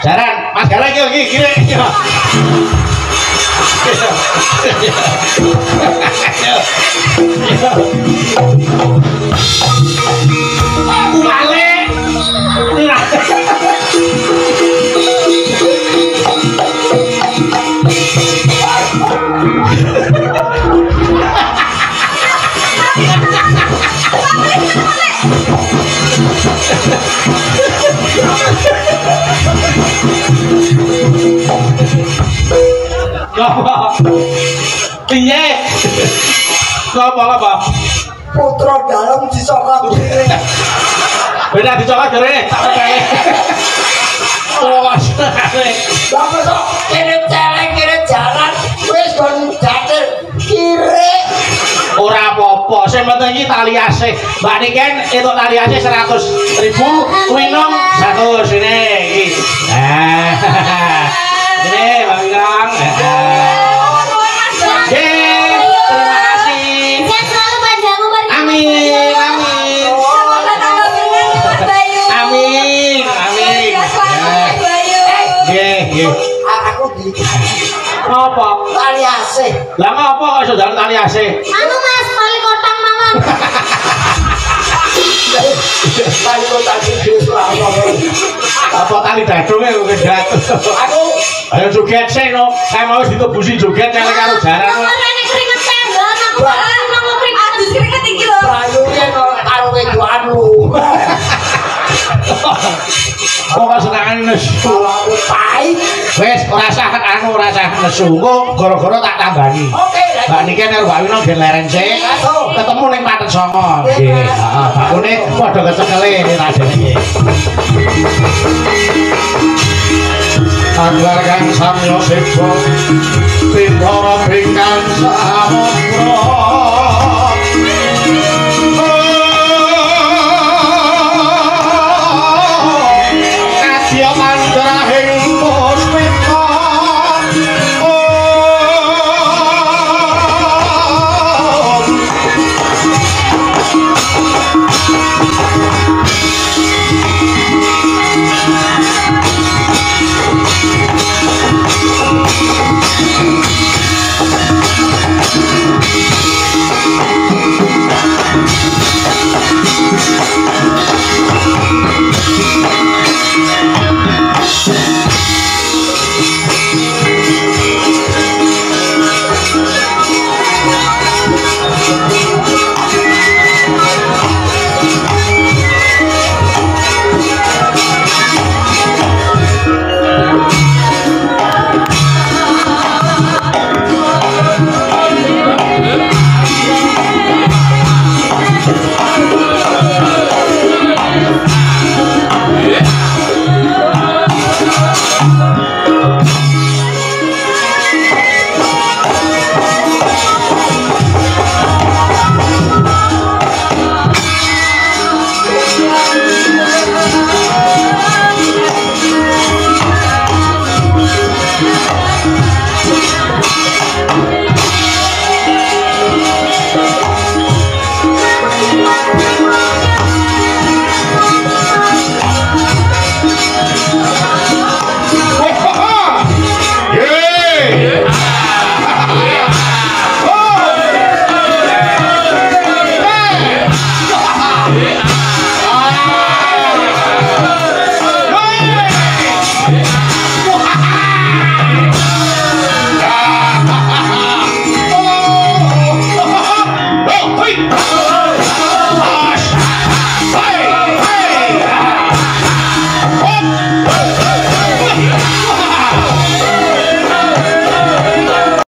Jaran, Mas Galak iki gini. Aku balik. Piye? Apa? Putra dalam disokot diri. Beda disokot diri. Awas. Bapak sok kirim celeng kirim jalan wis kon dater kiri. Ora apa-apa, sing penting iki tali asih. Mbak Niken entuk tali asih 100.000, kuwi nom 100 ini iki. Nah. Ini Mbak Wilang. Terima kasih. Sehat selalu panjang umur. Amin. Amin. Nggih. Aku di Apa? tali asih. Lah ngapa kok iso jalan tali asih? Anu Mas, tali kotak mawon. Tali kotak gede Apa tali dadunge kok kedat. Ayo joget sih no. Saya mau ditebusi joget nyale karo jaran. Nek keringet tendon aku nang keringet adus keringet iki lho. Bayune karo anu. Kok senengane nesu. Pahit. Wes ora sah nesu. Kok gara-gara tak tambani. Oke. Mbak Niki karo Mbak Wino gen leren sik. Ketemu ning Paten Songo. Nggih, heeh. Bakune padha kecekele rasane nggih. Anggar kang samya sibuk Bintara bingkang samudra